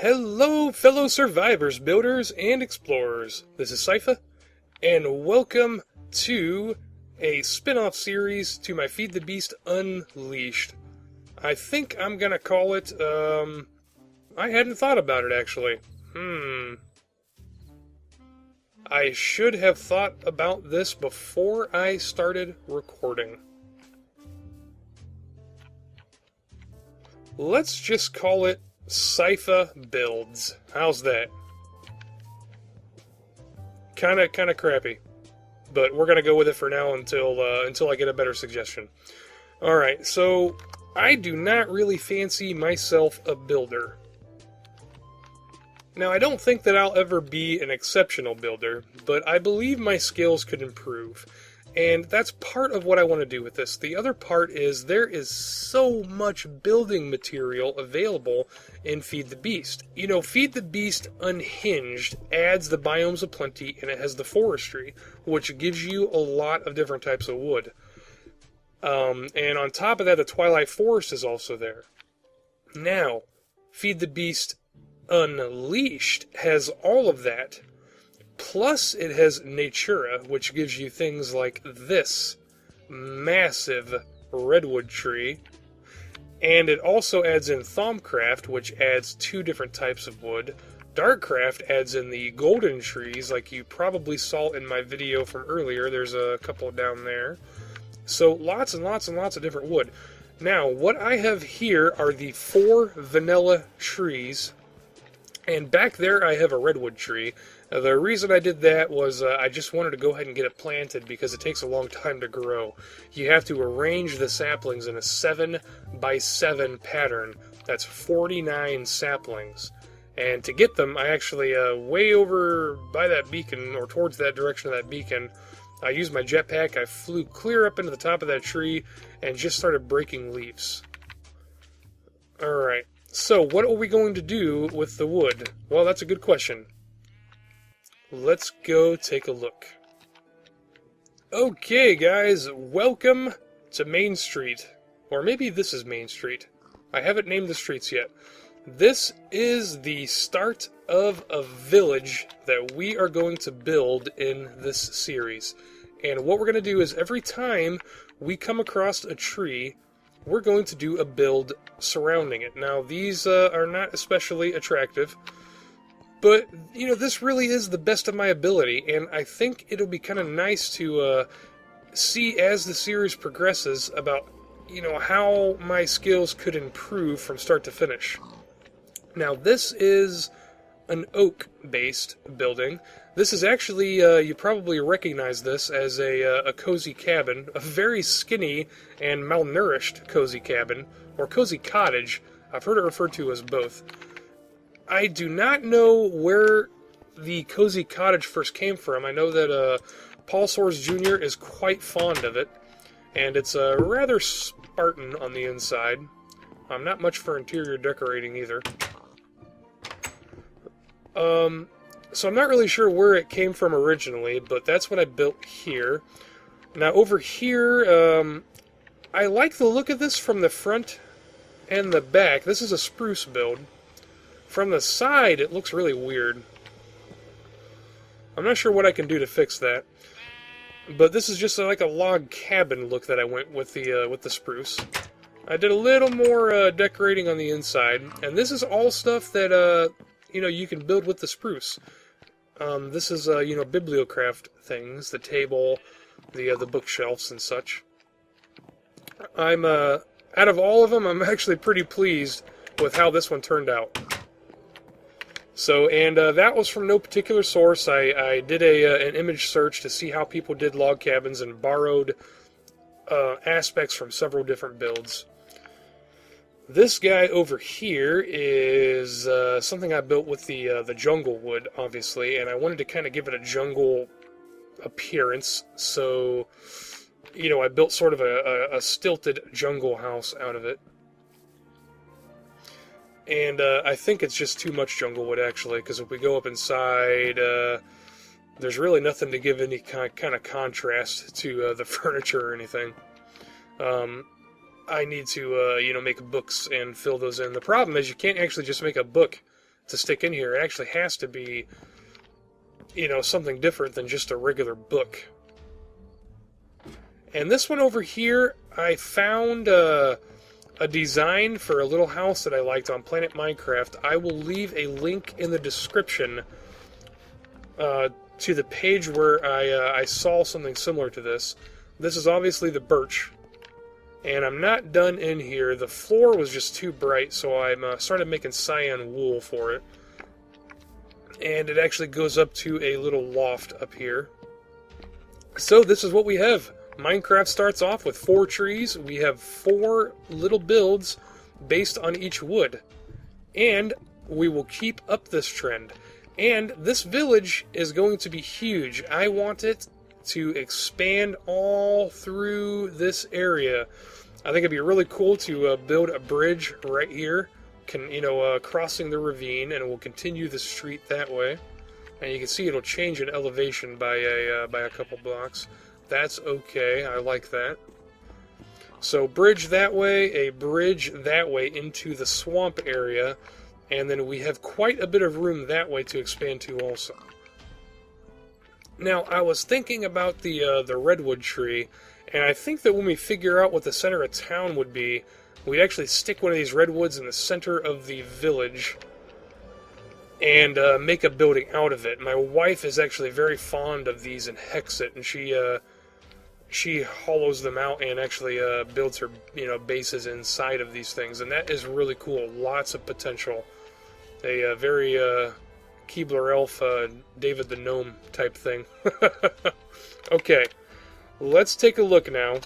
Hello, fellow survivors, builders, and explorers. This is Sifa, and welcome to a spin-off series to my Feed the Beast Unleashed. I think I'm gonna call it, I hadn't thought about it, actually. I should have thought about this before I started recording. Let's just call it Sifa Builds. How's that? Kinda crappy, but we're gonna go with it for now until I get a better suggestion. All right, so I do not really fancy myself a builder. Now, I don't think that I'll ever be an exceptional builder, but I believe my skills could improve. And that's part of what I want to do with this. The other part is there is so much building material available in Feed the Beast. You know, Feed the Beast Unhinged adds the biomes of plenty, and it has the forestry, which gives you a lot of different types of wood. And on top of that, the Twilight Forest is also there. Now, Feed the Beast Unleashed has all of that. Plus, it has Natura, which gives you things like this massive Redwood Tree. And it also adds in Thaumcraft, which adds 2 different types of wood. Darkcraft adds in the golden trees, like you probably saw in my video from earlier. There's a couple down there. So lots and lots and lots of different wood. Now, what I have here are the 4 vanilla trees. And back there I have a redwood tree. The reason I did that was I just wanted to go ahead and get it planted because it takes a long time to grow. You have to arrange the saplings in a 7x7 pattern. That's 49 saplings. And to get them, I actually, way over by that beacon, or towards that direction of that beacon, I used my jetpack, I flew clear up into the top of that tree, and just started breaking leaves. Alright, so what are we going to do with the wood? Well, that's a good question. Let's go take a look. Okay, guys, welcome to Main Street. Or maybe this is Main Street. I haven't named the streets yet. This is the start of a village that we are going to build in this series. And what we're going to do is every time we come across a tree, we're going to do a build surrounding it. Now, these are not especially attractive. But, you know, this really is the best of my ability, and I think it'll be kind of nice to see as the series progresses about, you know, how my skills could improve from start to finish. Now, this is an oak-based building. This is actually, you probably recognize this as a cozy cabin, a very skinny and malnourished cozy cabin, or cozy cottage. I've heard it referred to as both. I do not know where the cozy cottage first came from. I know that Paul Soares Jr. is quite fond of it, and it's rather Spartan on the inside. I'm not much for interior decorating either. So I'm not really sure where it came from originally, but that's what I built here. Now over here, I like the look of this from the front and the back. This is a spruce build. From the side, it looks really weird. I'm not sure what I can do to fix that. But this is just like a log cabin look that I went with the spruce. I did a little more decorating on the inside, and this is all stuff that you know, you can build with the spruce. This is you know, bibliocraft things, the table, the bookshelves and such. I'm out of all of them, I'm actually pretty pleased with how this one turned out. So, and that was from no particular source. I did an image search to see how people did log cabins and borrowed aspects from several different builds. This guy over here is something I built with the jungle wood, obviously, and I wanted to kind of give it a jungle appearance. So, you know, I built sort of a stilted jungle house out of it. And I think it's just too much jungle wood, actually, because if we go up inside, there's really nothing to give any kind of contrast to the furniture or anything. I need to, you know, make books and fill those in. The problem is you can't actually just make a book to stick in here. It actually has to be, you know, something different than just a regular book. And this one over here, I found a design for a little house that I liked on Planet Minecraft. I will leave a link in the description to the page where I saw something similar to this. This is obviously the birch, and I'm not done in here. The floor was just too bright, so I started making cyan wool for it. And it actually goes up to a little loft up here. So this is what we have. Minecraft starts off with 4 trees. We have 4 little builds based on each wood. And we will keep up this trend. And this village is going to be huge. I want it to expand all through this area. I think it'd be really cool to build a bridge right here, crossing the ravine, and we'll continue the street that way. And you can see it'll change in elevation by a couple blocks. That's okay. I like that. So bridge that way, a bridge that way into the swamp area, and then we have quite a bit of room that way to expand to also. Now, I was thinking about the Redwood Tree, and I think that when we figure out what the center of town would be, we'd actually stick one of these redwoods in the center of the village and make a building out of it. My wife is actually very fond of these in Hexit, and she hollows them out and actually builds her bases inside of these things, and that is really cool. Lots of potential. A very Keebler Elf, David the Gnome type thing. Okay, let's take a look now.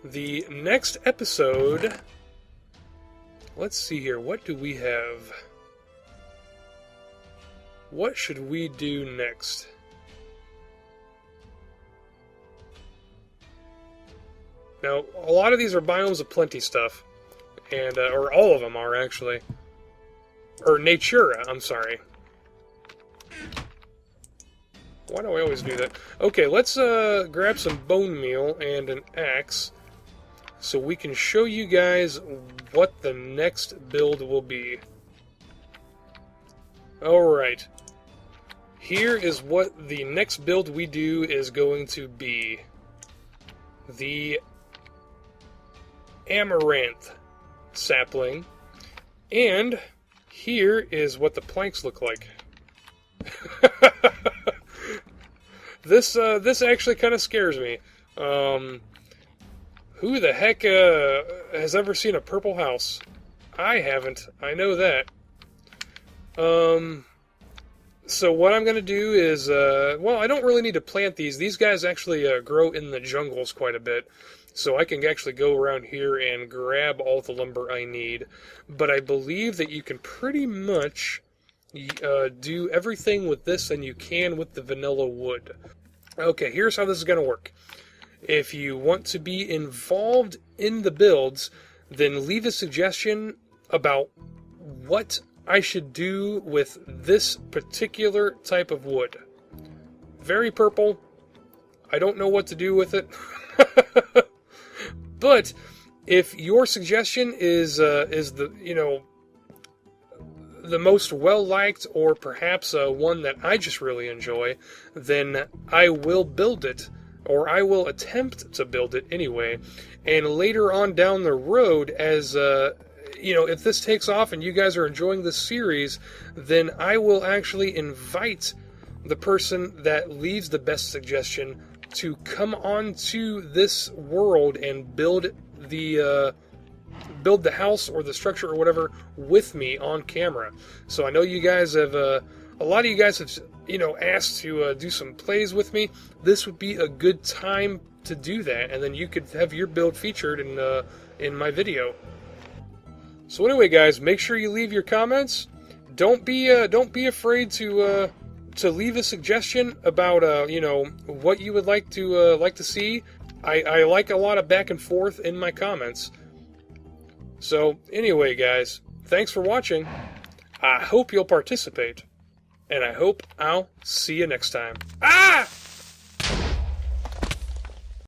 The next episode, let's see here, what do we have? What should we do next? Now, a lot of these are biomes of plenty stuff, and or all of them are actually. Or Natura, I'm sorry. Why do I always do that? Okay, let's grab some bone meal and an axe so we can show you guys what the next build will be. Alright. Here is what the next build we do is going to be. The Amaranth sapling. And here is what the planks look like. This actually kind of scares me. Who the heck has ever seen a purple house? I haven't. I know that. So what I'm going to do is, well, I don't really need to plant these. These guys actually grow in the jungles quite a bit. So I can actually go around here and grab all the lumber I need. But I believe that you can pretty much do everything with this than you can with the vanilla wood. Okay, here's how this is going to work. If you want to be involved in the builds, then leave a suggestion about what I should do with this particular type of wood. Very purple. I don't know what to do with it. But if your suggestion is the the most well-liked, or perhaps one that I just really enjoy, then I will build it, or I will attempt to build it anyway. And later on down the road, as if this takes off and you guys are enjoying this series, then I will actually invite the person that leaves the best suggestion to come on to this world and build the house or the structure or whatever with me on camera. So I know you guys have, a lot of you guys have, asked to do some plays with me. This would be a good time to do that, and then you could have your build featured in my video. So anyway, guys, make sure you leave your comments. Don't be afraid to leave a suggestion about what you would like to see. I like a lot of back and forth in my comments. So anyway, guys, thanks for watching. I hope you'll participate, and I hope I'll see you next time. Ah!